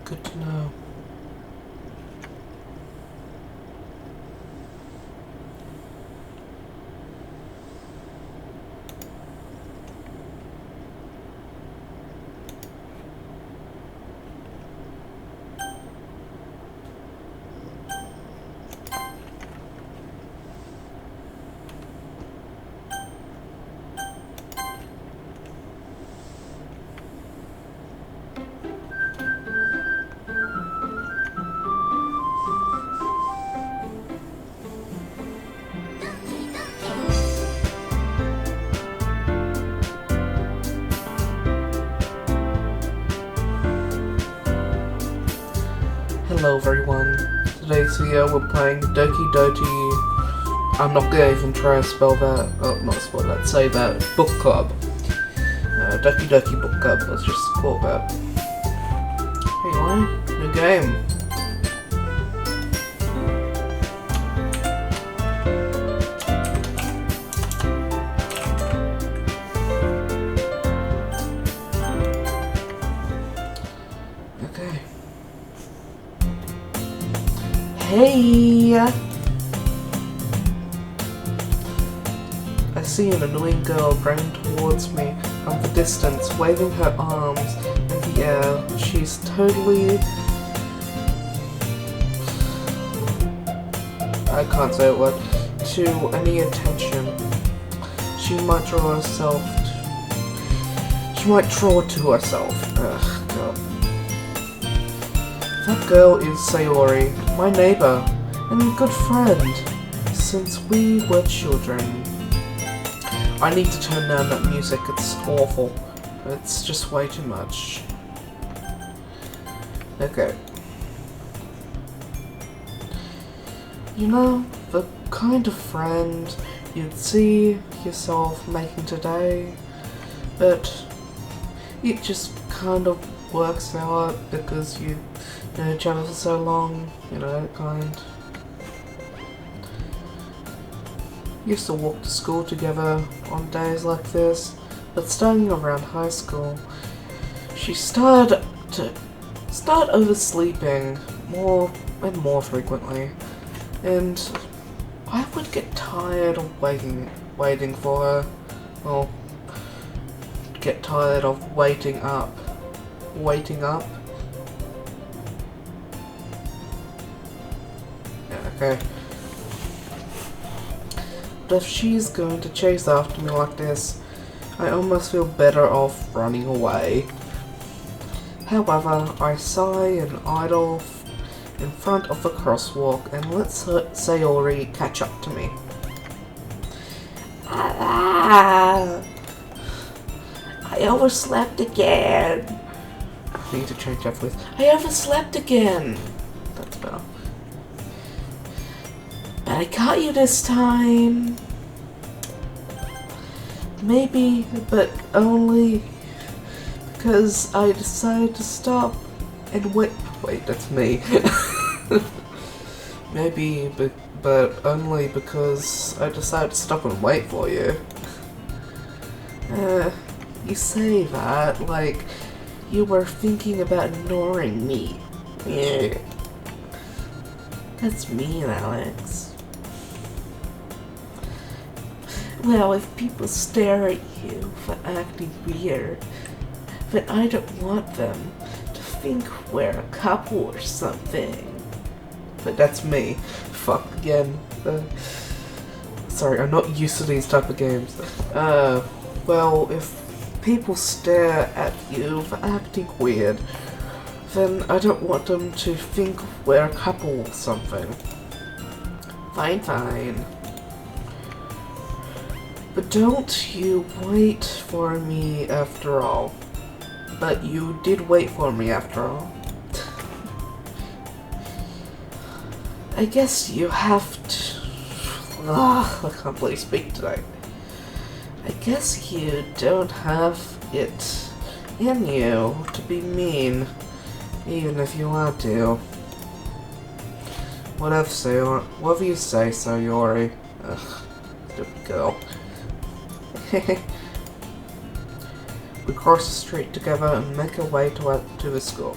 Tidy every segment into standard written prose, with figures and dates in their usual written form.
Good to know. Hello everyone, today's video we're playing Doki. I'm not gonna even try to spell that, not spell that, say that, book club. Doki book club, let's just call that. Anyway, new game. Okay. Hey! I see an annoying girl running towards me from the distance, waving her arms in the air. She's totally... I can't say what. To any attention. She might draw to herself. Ugh, God. That girl is Sayori, my neighbor, and good friend, since we were children. I need to turn down that music, it's awful. It's just way too much. Okay. You know, the kind of friend you'd see yourself making today, but it just kind of works out because you know each other for so long, you know, that kind. Used to walk to school together on days like this, but starting around high school, she started oversleeping more and more frequently, and I would get tired of waiting for her. Well, get tired of waiting up. Yeah, okay. But if she's going to chase after me like this, I almost feel better off running away. However, I sigh and idle in front of the crosswalk and let Sayori catch up to me. I overslept again. I need to change that voice. I overslept again. That's better. But I caught you this time. Maybe, but only because I decided to stop and wait. Wait, that's me. Maybe, but only because I decided to stop and wait for you. You say that like you were thinking about ignoring me. Yeah. That's mean, Alex. Well, if people stare at you for acting weird, then I don't want them to think we're a couple or something. But that's me. Fuck again. Sorry, I'm not used to these type of games. Well, if people stare at you for acting weird, then I don't want them to think we're a couple or something. Fine. But don't you wait for me after all. But you did wait for me after all. I guess you have to... I can't believe speak today. I guess you don't have it in you to be mean, even if you want to. Whatever you say, Sayori. Ugh, stupid girl. We cross the street together and make our way to the school.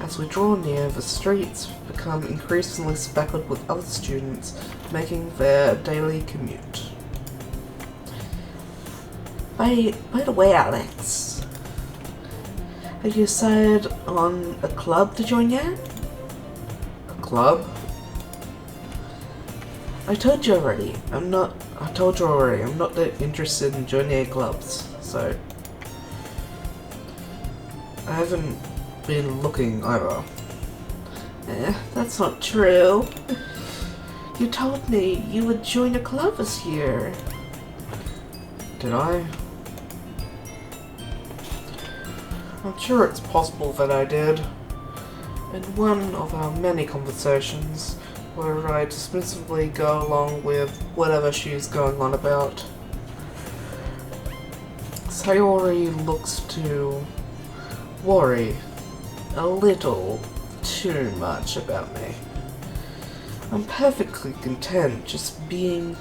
As we draw near, the streets become increasingly speckled with other students making their daily commute. By the way, Alex, have you decided on a club to join yet? A club? I told you already, I'm not that interested in joining any clubs, so I haven't been looking either. That's not true. You told me you would join a club this year. Did I? I'm sure it's possible that I did. In one of our many conversations, where I dismissively go along with whatever she's going on about, Sayori looks to worry a little too much about me. I'm perfectly content just being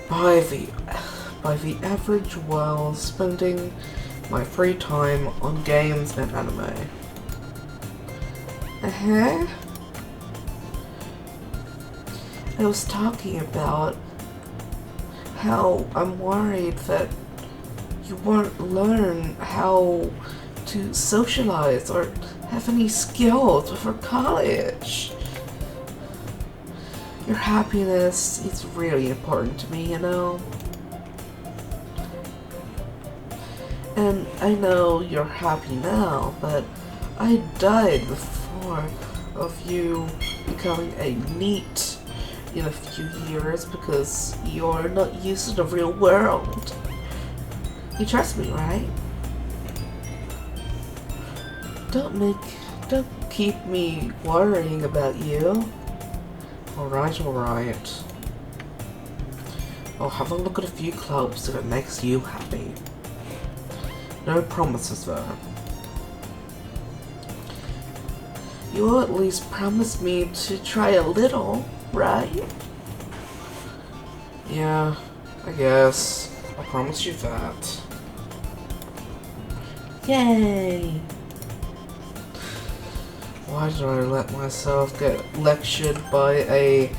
by the average while spending my free time on games and anime. I was talking about how I'm worried that you won't learn how to socialize or have any skills before college. Your happiness is really important to me, you know? And I know you're happy now, but I died before of you becoming a NEET in a few years because you're not used to the real world. You trust me, right? Don't keep me worrying about you. Alright. I'll have a look at a few clubs if it makes you happy. No promises though. You will at least promise me to try a little, right? Yeah, I guess. I'll promise you that. Yay! Why did I let myself get lectured by a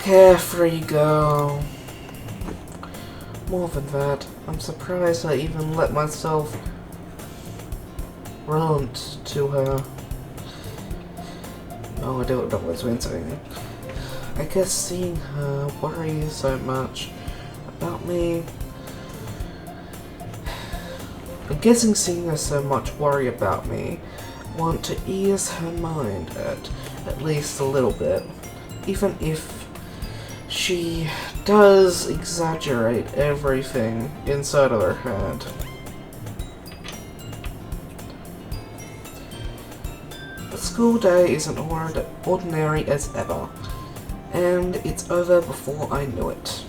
carefree girl? More than that, I'm surprised I even let myself rant to her. No, I don't know what's been saying. I guess seeing her worry so much about me. I'm guessing seeing her so much worry about me want to ease her mind at least a little bit, even if she does exaggerate everything inside of her head. The school day is an ordinary as ever, and it's over before I knew it.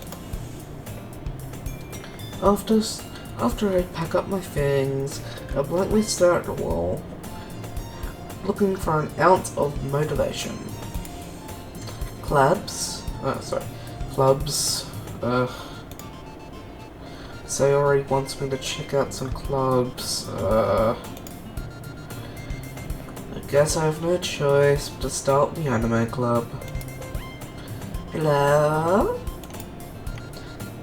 After I pack up my things, I blankly stare at the wall, looking for an ounce of motivation. Clubs. Sayori wants me to check out some clubs. I guess I have no choice but to start the anime club. Hello?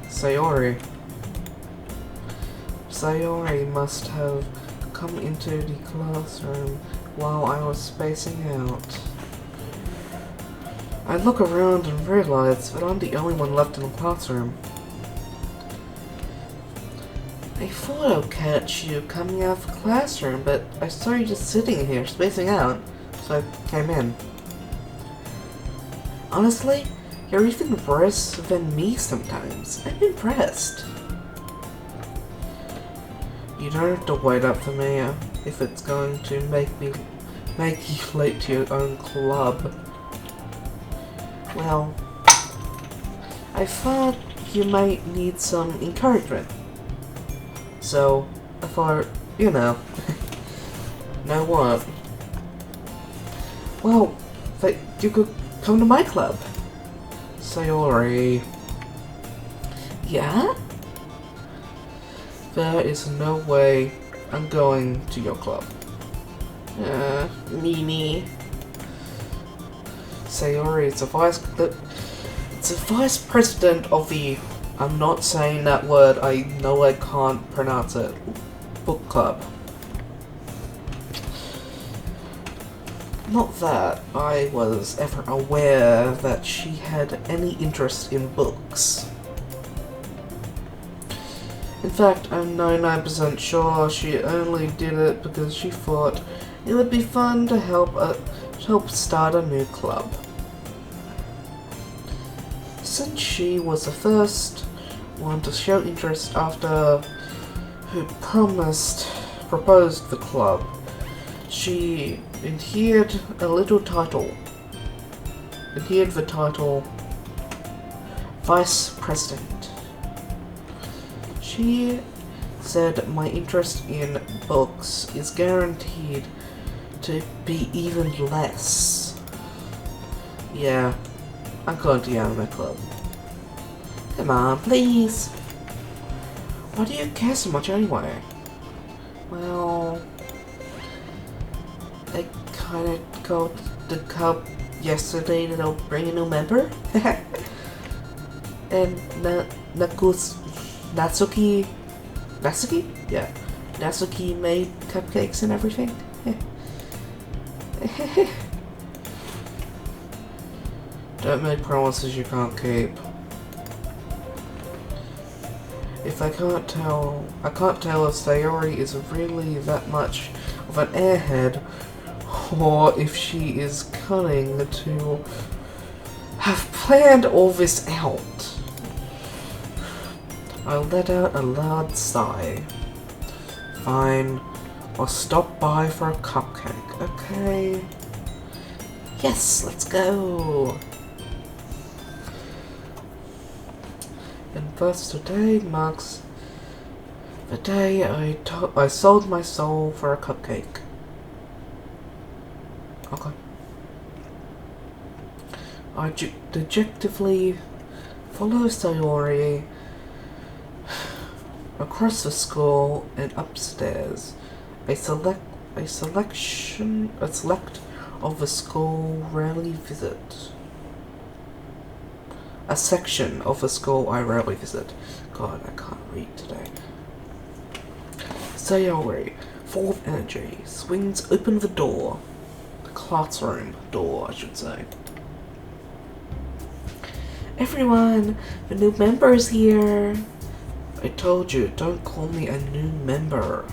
Sayori must have come into the classroom while I was spacing out. I look around and realize that I'm the only one left in the classroom. I thought I'd catch you coming out of the classroom, but I saw you just sitting here spacing out, so I came in. Honestly, you're even worse than me sometimes. I'm impressed. You don't have to wait up for me if it's going to make you late to your own club. Well, I thought you might need some encouragement. So, I thought, you know. Know what? Well, you could come to my club. Sayori. Yeah? There is no way I'm going to your club. Mimi. Sayori is it's a vice president of the, I'm not saying that word, I know I can't pronounce it, book club. Not that I was ever aware that she had any interest in books. In fact, I'm 99% sure she only did it because she thought it would be fun to help start a new club. Since she was the first one to show interest after who proposed the club, she inherited the title Vice President. She said my interest in books is guaranteed to be even less. Yeah, I'm going to the anime club. Come on, please. Why do you care so much anyway? Well, I kinda got the club yesterday that I'll bring a new member. And Natsuki? Yeah. Natsuki made cupcakes and everything. Don't make promises you can't keep. I can't tell if Sayori is really that much of an airhead, or if she is cunning to have planned all this out. I let out a loud sigh. Fine, I'll stop by for a cupcake, okay? Yes, let's go! And thus today marks the day I sold my soul for a cupcake. Okay. I dejectively follow Sayori across the school and upstairs. A select of the school rarely visit. A section of the school I rarely visit. God, I can't read today. Sayori, full of energy, swings open the door. The classroom door, I should say. Everyone, the new member is here. I told you, don't call me a new member.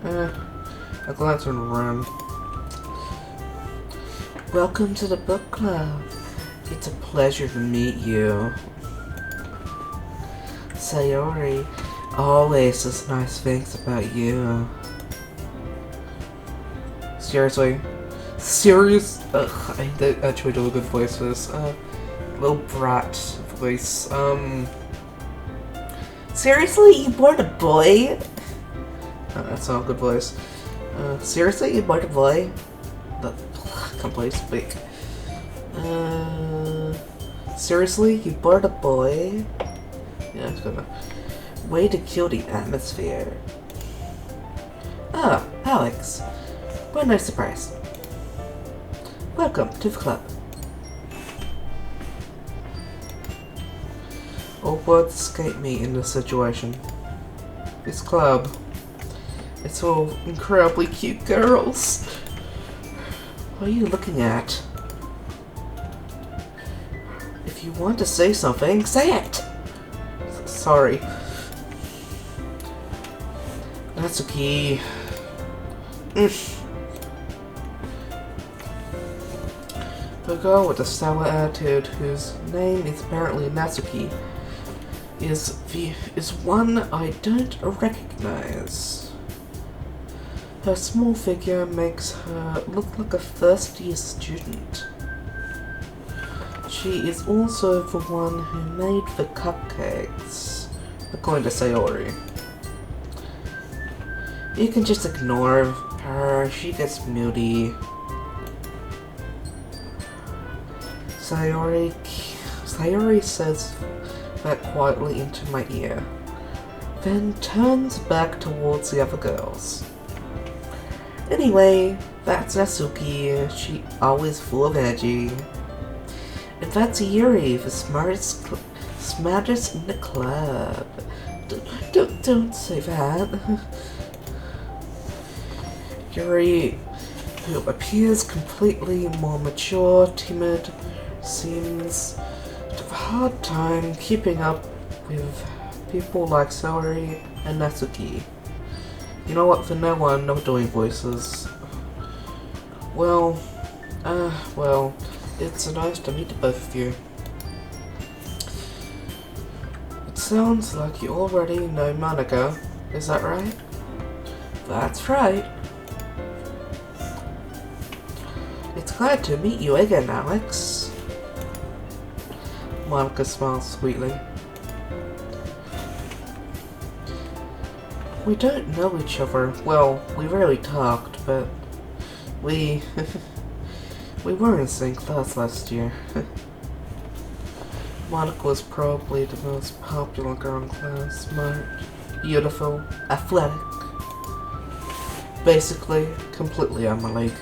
I glance around the room. Welcome to the book club. It's a pleasure to meet you. Sayori always says nice things about you. Seriously? Ugh, I actually do a good voice for this. Little brat voice. Seriously, you born a boy? That's not a good voice. Seriously, you born a boy? I can't play speak. Seriously, you born a boy? Yeah, it's gonna. Way to kill the atmosphere. Ah, Alex. What a nice surprise. Welcome to the club. All words escape me in this situation. This club. It's all incredibly cute girls. What are you looking at? If you want to say something, say it! Sorry. Natsuki. The girl with the sour attitude, whose name is apparently Natsuki, is one I don't recognize. Her small figure makes her look like a thirsty student. She is also the one who made the cupcakes, according to Sayori. You can just ignore her, she gets moody. Sayori says that quietly into my ear. then turns back towards the other girls. Anyway, that's Natsuki. She always full of energy. And that's Yuri, the smartest in the club. Don't say that. Yuri, who appears completely more mature, timid, seems to have a hard time keeping up with people like Sayori and Natsuki. You know what, for now on, no doing voices. Well, it's nice to meet both of you. It sounds like you already know Monica, is that right? That's right. It's glad to meet you again, Alex. Monica smiles sweetly. We don't know each other. Well, we rarely talked, but we were in the same class last year. Monica was probably the most popular girl in class. Smart, beautiful, athletic. Basically, completely on my league.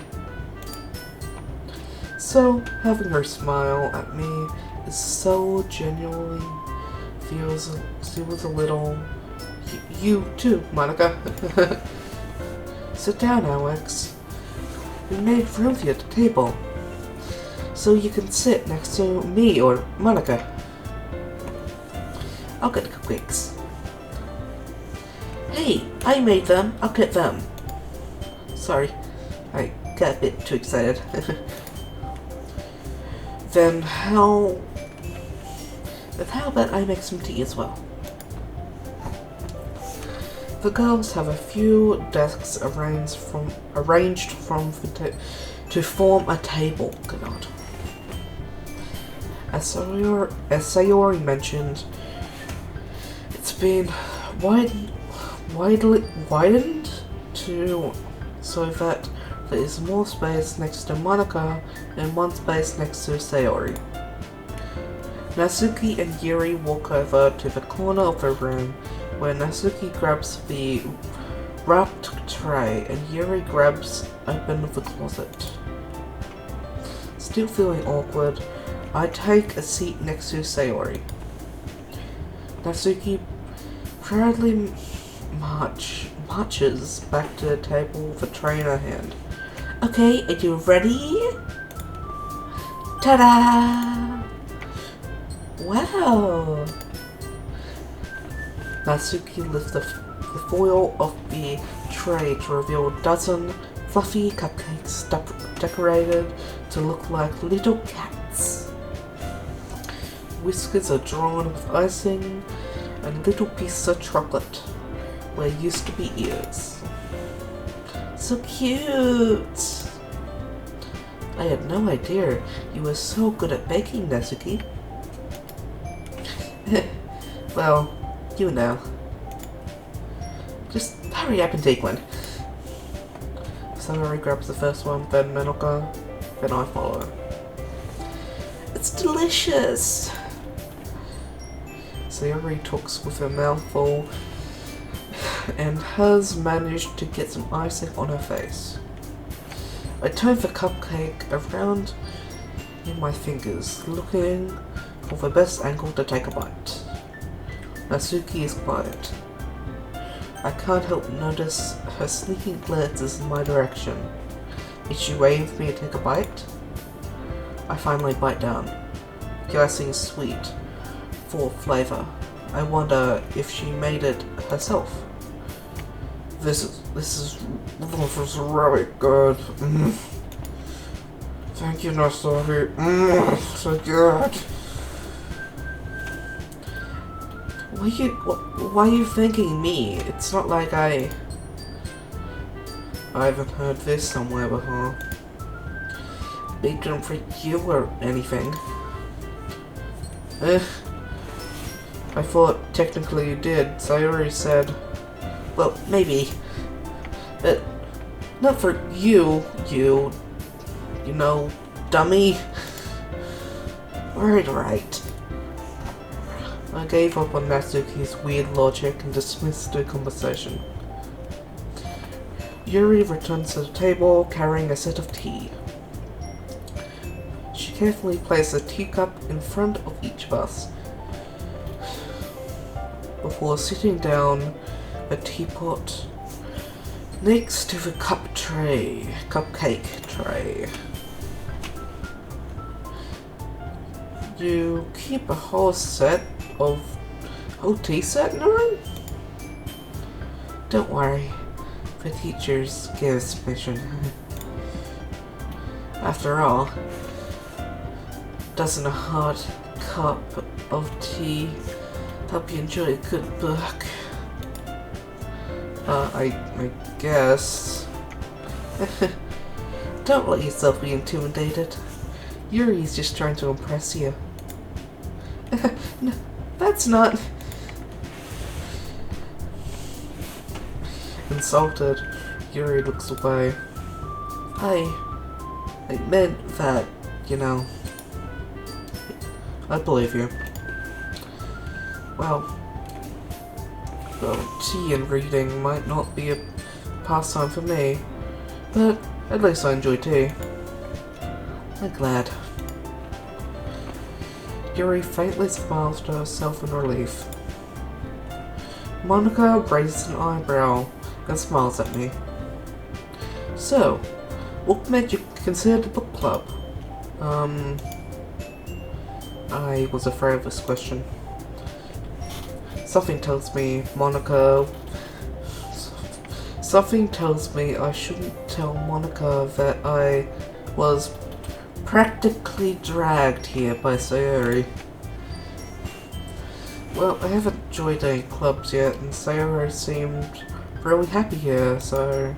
So, having her smile at me is so genuinely feels a little... You too, Monica. Sit down, Alex. We made room for you at the table, so you can sit next to me or Monica. I'll get the cupcakes. Hey, I made them. I'll get them. Sorry, I got a bit too excited. Then how about I make some tea as well? The girls have a few desks arranged to form a table. God. As Sayori mentioned, it's been widened so that there is more space next to Monica and one space next to Sayori. Natsuki and Yuri walk over to the corner of the room where Natsuki grabs the wrapped tray and Yuri grabs open the closet. Still feeling awkward, I take a seat next to Sayori. Natsuki proudly marches back to the table with a tray in her hand. Okay, are you ready? Ta-da! Wow! Natsuki lifts the foil of the tray to reveal a dozen fluffy cupcakes decorated to look like little cats. Whiskers are drawn with icing and little pieces of chocolate where used to be ears. So cute! I had no idea you were so good at baking, Natsuki. Well, you know. Just hurry up and take one. Sayori grabs the first one, then Monica, then I follow. It's delicious! Sayori talks with her mouth full and has managed to get some icing on her face. I turn the cupcake around in my fingers, looking for the best angle to take a bite. Natsuki is quiet. I can't help notice her sneaking glances in my direction. Is she waiting for me to take a bite? I finally bite down. The icing is sweet, full of flavor. I wonder if she made it herself. This is really good. Thank you, Natsuki. So good. Why are you thanking me? It's not like I haven't heard this somewhere before. Baked them for you or anything. I thought technically you did. Sayori said, well, maybe. But not for you know, dummy. Right. I gave up on Natsuki's weird logic and dismissed the conversation. Yuri returns to the table carrying a set of tea. She carefully places a teacup in front of each of us before sitting down a teapot next to the cupcake tray. You keep a whole tea set in the room? Don't worry, the teachers gave us permission. After all, doesn't a hot cup of tea help you enjoy a good book? I guess. Don't let yourself be intimidated. Yuri's just trying to impress you. No, that's not... Insulted, Yuri looks away. I meant that, you know. I believe you. Well, tea and reading might not be a pastime for me, but at least I enjoy tea. I'm glad. Yuri faintly smiles to herself in relief. Monica raises an eyebrow and smiles at me. So, what made you consider the book club? I was afraid of this question. Something tells me I shouldn't tell Monica that I was practically dragged here by Sayori. Well, I haven't joined any clubs yet, and Sayori seemed really happy here, so...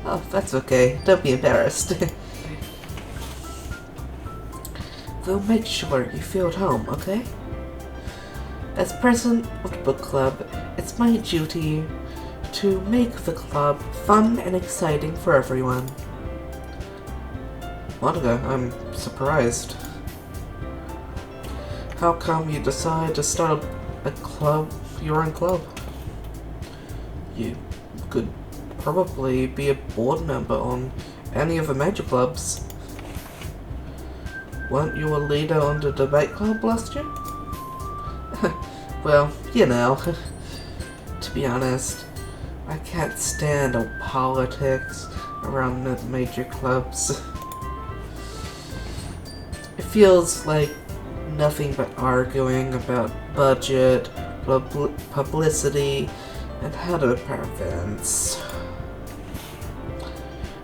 Oh, that's okay. Don't be embarrassed. We'll make sure you feel at home, okay? As president of the book club, it's my duty to make the club fun and exciting for everyone. Monica, I'm surprised. How come you decide to start a club, your own club? You could probably be a board member on any of the major clubs. Weren't you a leader on the debate club last year? Well, you know, to be honest, I can't stand all politics around the major clubs. It feels like nothing but arguing about budget, publicity, and how to prepare events.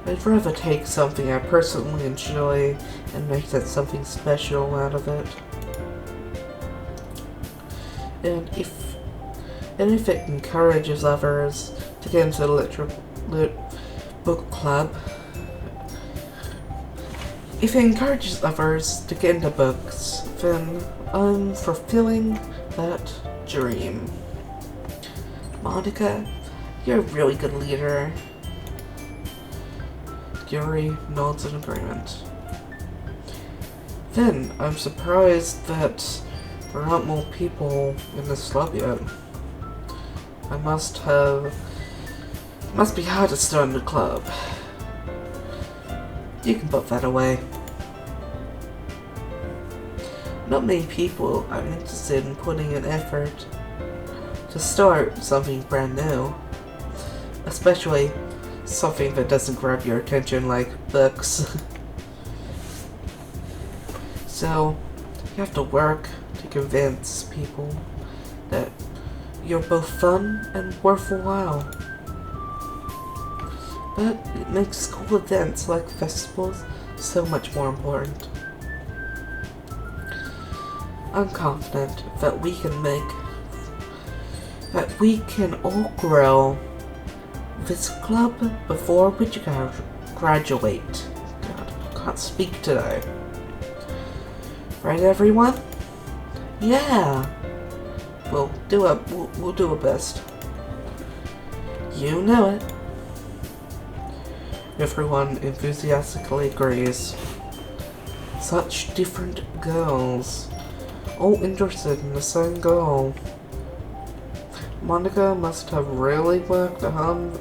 I'd rather take something I personally enjoy and make that something special out of it. And if it encourages others to get into the book club, if it encourages others to get into books, then I'm fulfilling that dream. Monica, you're a really good leader. Yuri nods in agreement. Then, I'm surprised that there aren't more people in this club yet. It must be hard to start a new club. You can put that away. Not many people are interested in putting in effort to start something brand new. Especially something that doesn't grab your attention like books. So, you have to work to convince people that you're both fun and worth a while. But it makes school events like festivals so much more important. I'm confident that we can all grow this club before we graduate. God, I can't speak today. Right, everyone? Yeah. We'll do our best. You know it. Everyone enthusiastically agrees. Such different girls, all interested in the same goal. Monica must have really worked hard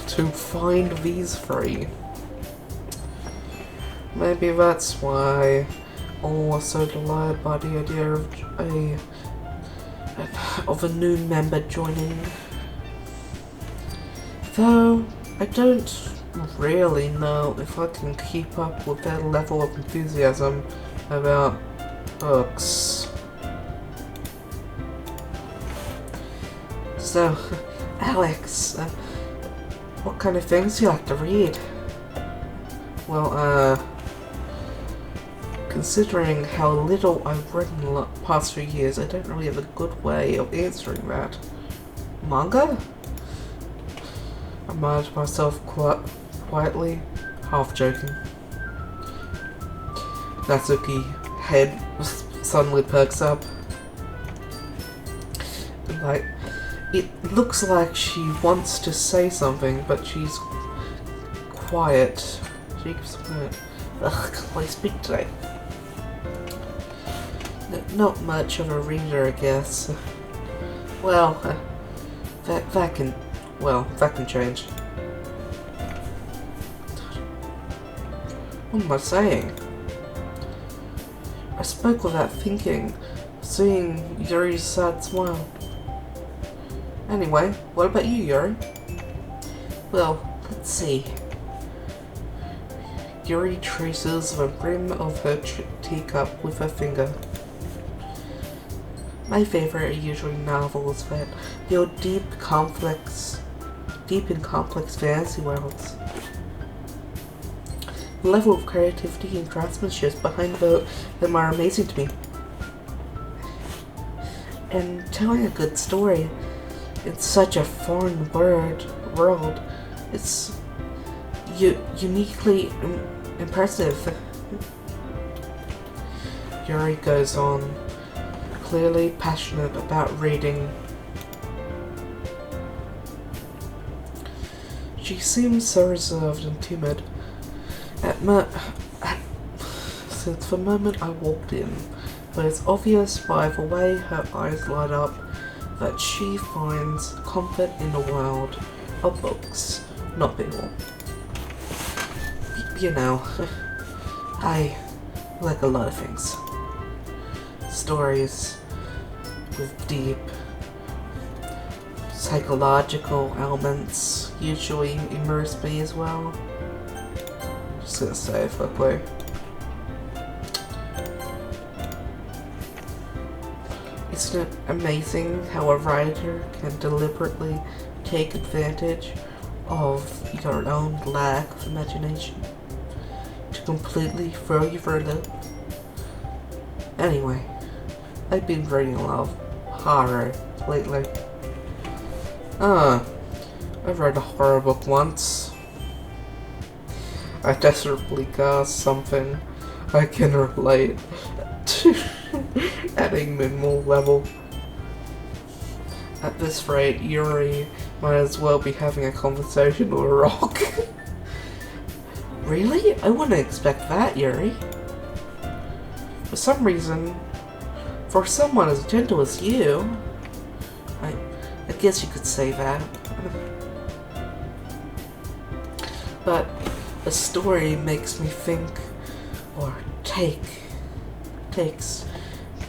to find these three. Maybe that's why all were so delighted by the idea of a new member joining. Though I don't really know if I can keep up with their level of enthusiasm about books. So, Alex, what kind of things do you like to read? Well, considering how little I've read in the past few years, I don't really have a good way of answering that. Manga? I muttered myself quietly, half joking. Natsuki's head suddenly perks up. Like, it looks like she wants to say something, but she's quiet. She keeps quiet. Ugh, can't I speak today? Not much of a reader, I guess. Well, that can change. What am I saying? I spoke without thinking, seeing Yuri's sad smile. Anyway, what about you, Yuri? Well, let's see. Yuri traces the rim of her teacup with her finger. My favorite are usually novels that deal deep in complex fantasy worlds. The level of creativity and craftsmanship behind them are amazing to me. And telling a good story in such a foreign world, it's uniquely impressive. Yuri goes on, clearly passionate about reading. She seems so reserved and timid. Since the moment I walked in, but it's obvious by the way her eyes light up that she finds comfort in the world of books, not people. You know, I like a lot of things. Stories with deep psychological elements usually immerse me as well. Just gonna say it quickly. Isn't it amazing how a writer can deliberately take advantage of your own lack of imagination to completely throw you for a loop? Anyway, I've been reading a lot of horror lately. I read a horror book once. I desperately got something I can relate to at a minimal level. At this rate, Yuri might as well be having a conversation with a rock. Really? I wouldn't expect that, Yuri. For some reason, for someone as gentle as you, I guess you could say that. But a story makes me think, or takes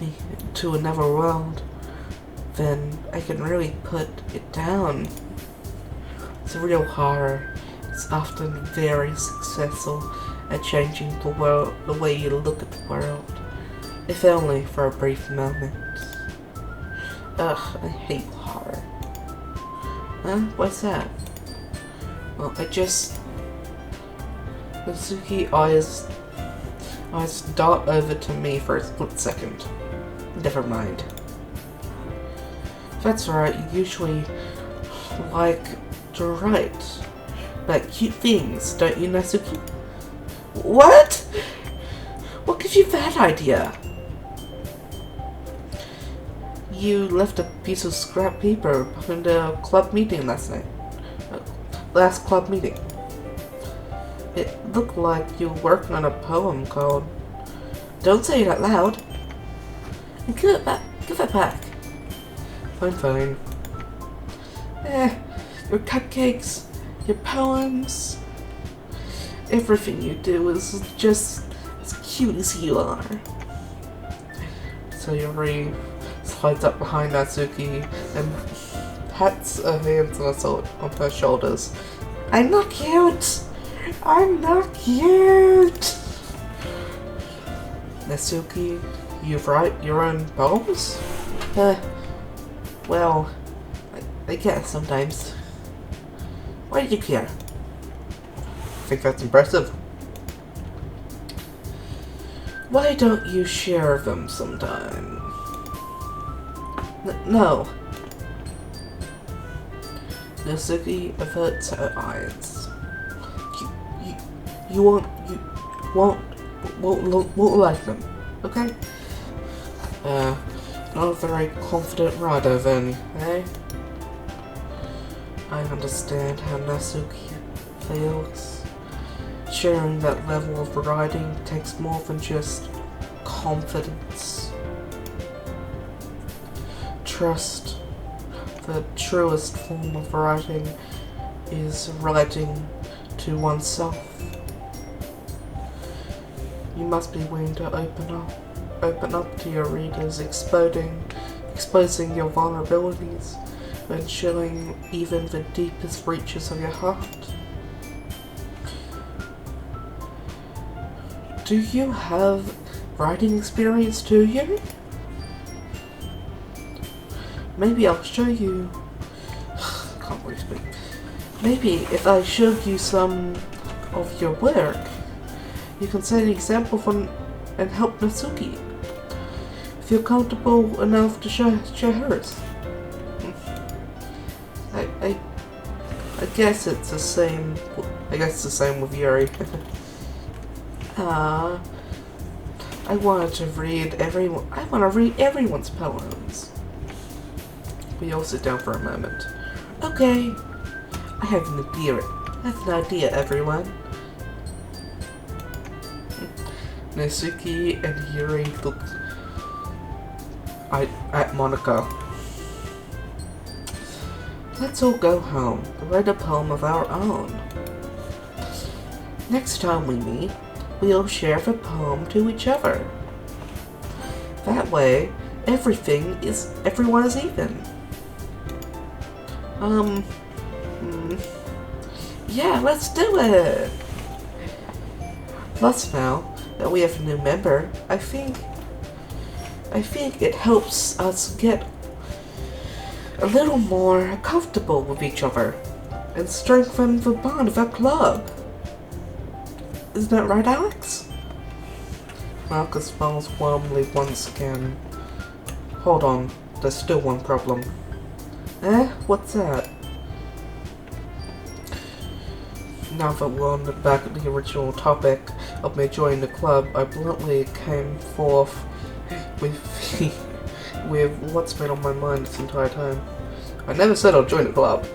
me to another world, then I can really put it down. It's a real horror. It's often very successful at changing the world, the way you look at the world, if only for a brief moment. Ugh, I hate horror. Huh? What's that? Well, Natsuki eyes dart over to me for a split second. Never mind. That's right, you usually like to write about cute things, don't you, Natsuki? What? What gives you that idea? You left a piece of scrap paper behind the club meeting last night. Last club meeting. It looked like you were working on a poem called... Don't say it out loud. Give it back. Give it back. Fine. Your cupcakes, your poems, everything you do is just as cute as you are. Sayori slides up behind Natsuki and pats her hands on her shoulders. I'm not cute! I'm not cute! Natsuki, you write your own poems? Well, I guess sometimes. Why do you care? I think that's impressive. Why don't you share them sometime? No. Natsuki averts her eyes. You won't like them, okay? Not a very confident writer then, eh? I understand how Natsuki feels. Sharing that level of writing takes more than just confidence. Trust. The truest form of writing is writing to oneself. You must be willing to open up to your readers, exposing your vulnerabilities and showing even the deepest reaches of your heart. Do you have writing experience, do you? Maybe I'll show you. Can't really speak. Maybe if I showed you some of your work, you can set an example and help Natsuki. Feel comfortable enough to share hers. I guess it's the same. I guess it's the same with Yuri. I want to read everyone's poems. We all sit down for a moment. Okay, I have an idea, everyone. Natsuki and Yuri look at Monica. Let's all go home and write a poem of our own. Next time we meet, we'll share the poem to each other. That way, everyone is even. Yeah, let's do it! Plus now that we have a new member, I think it helps us get a little more comfortable with each other and strengthen the bond of our club. Isn't that right, Alex? Marcus smiles warmly once again. Hold on, there's still one problem. What's that? Now that we're on the back of the original topic of me joining the club, I bluntly came forth with what's been on my mind this entire time. I never said I'd join the club.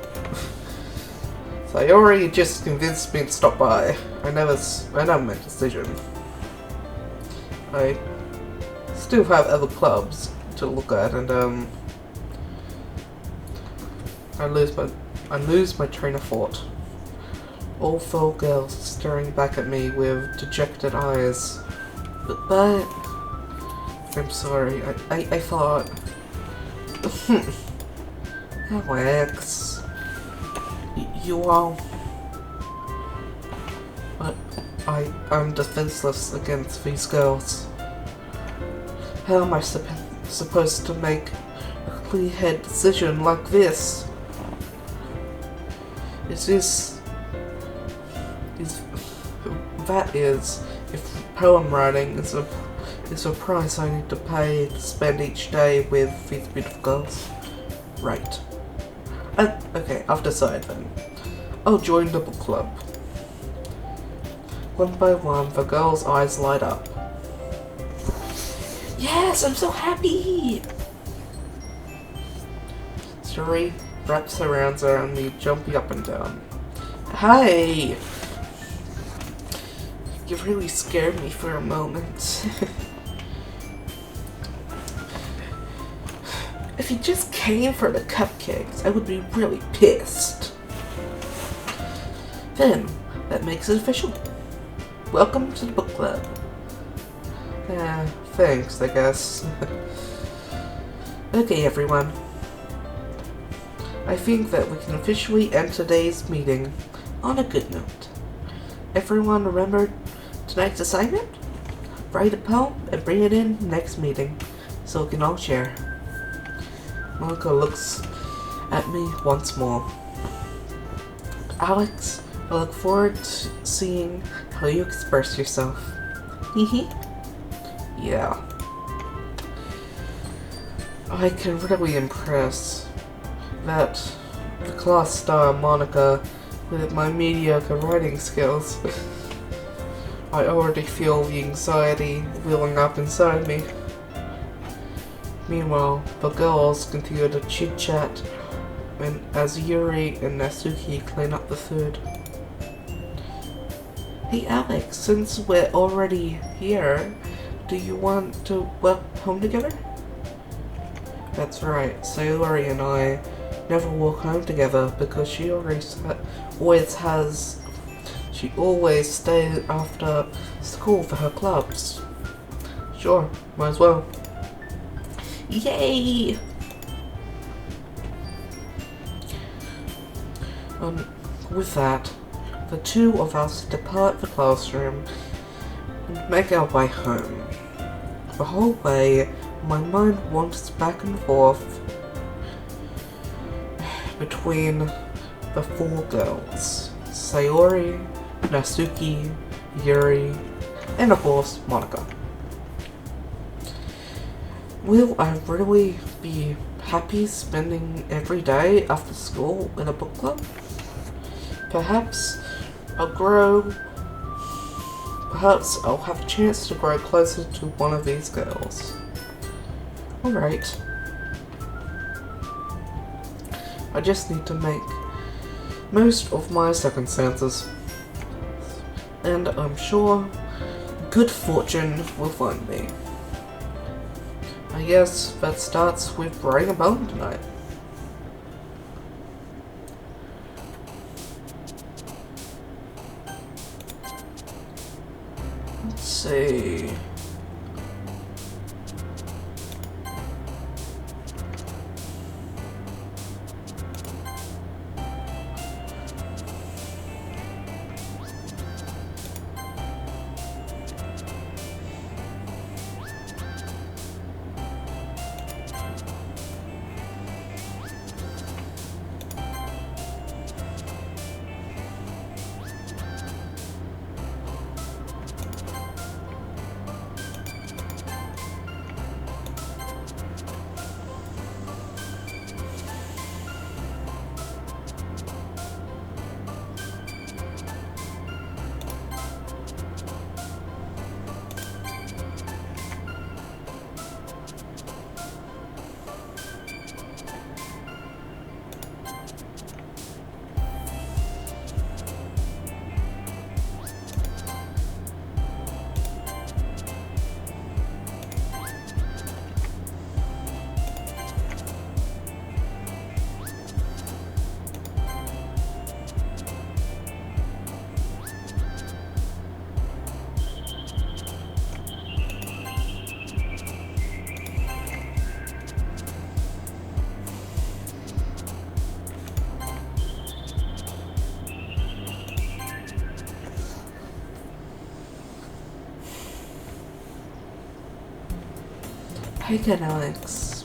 Sayori just convinced me to stop by. I never made a decision. I still have other clubs to look at, and I lose my train of thought. All four girls staring back at me with dejected eyes. But I'm sorry, I thought... Alex, you all... But I'm defenseless against these girls. How am I supposed to make a clear-headed decision like this? If poem writing is a price I need to pay to spend each day with these beautiful girls. Right. Okay, I've decided then. I'll join the book club. One by one, the girls' eyes light up. Yes, I'm so happy! Shuri wraps her arms around me, jumping up and down. Hi! You really scared me for a moment. If you just came for the cupcakes, I would be really pissed. Then, that makes it official. Welcome to the book club. Thanks, I guess. Okay, everyone. I think that we can officially end today's meeting on a good note. Everyone remember tonight's assignment? Write a poem and bring it in next meeting so we can all share. Monica looks At me once more. Alex, I look forward to seeing how you express yourself. Hee. yeah. I can really impress that the class star Monica with my mediocre writing skills. I already feel the anxiety wheeling up inside me. Meanwhile, the girls continue to chit-chat as Yuri and Natsuki clean up the food. Hey Alex, since we're already here, do you want to walk home together? That's right, Sayori and I never walk home together because she always stays after school for her clubs. Sure, might as well. Yay! With that, the two of us depart the classroom and make our way home. The whole way, my mind wanders back and forth between the four girls: Sayori, Natsuki, Yuri, and of course, Monica. Will I really be happy spending every day after school in a book club? Perhaps I'll have a chance to grow closer to one of these girls. Alright. I just need to make most of my circumstances. And I'm sure good fortune will find me. I guess that starts with writing a poem tonight. Let's see. Hey again, Alex.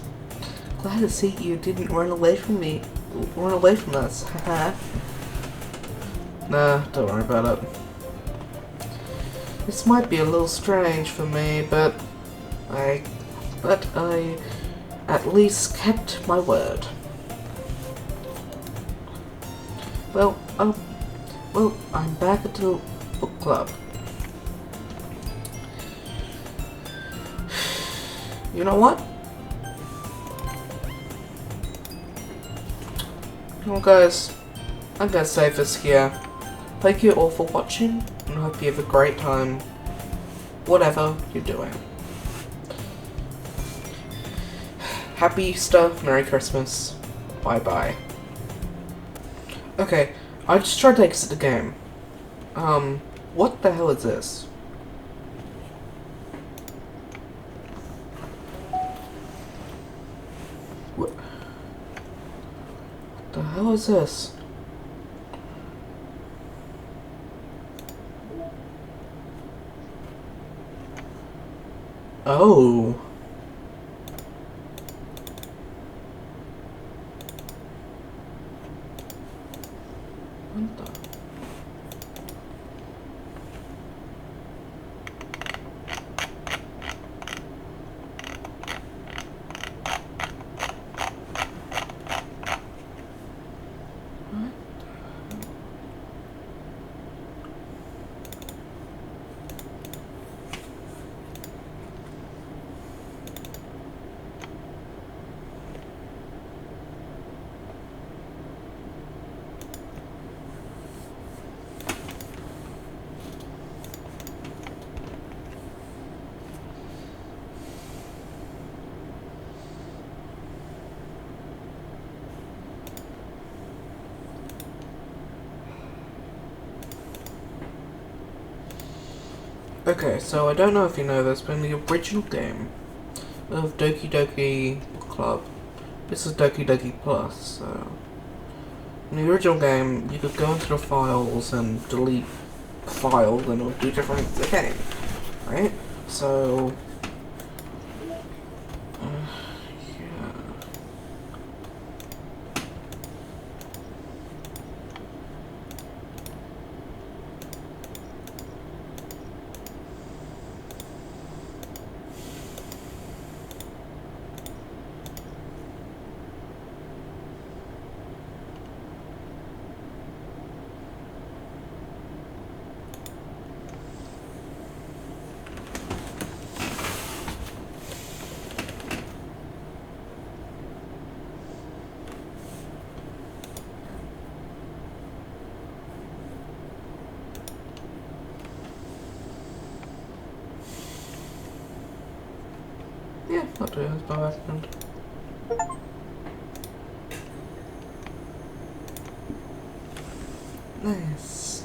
Glad to see you didn't run away from us, haha. Nah, don't worry about it. This might be a little strange for me, but I at least kept my word. Well, I'm back at the book club. You know what? Well, guys, I'm gonna save this here. Thank you all for watching, and I hope you have a great time, whatever you're doing. Happy Easter, Merry Christmas, bye-bye. Okay, I just tried to exit the game. What the hell is this? What the hell is this? Oh. What the? Okay, so I don't know if you know this, but in the original game of Doki Doki Club, this is Doki Doki Plus, so in the original game you could go into the files and delete files and it'll do different things, right? So, yeah. Yeah, I'll do it by accident. Nice.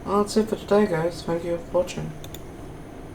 Well, that's it for today, guys. Thank you for watching.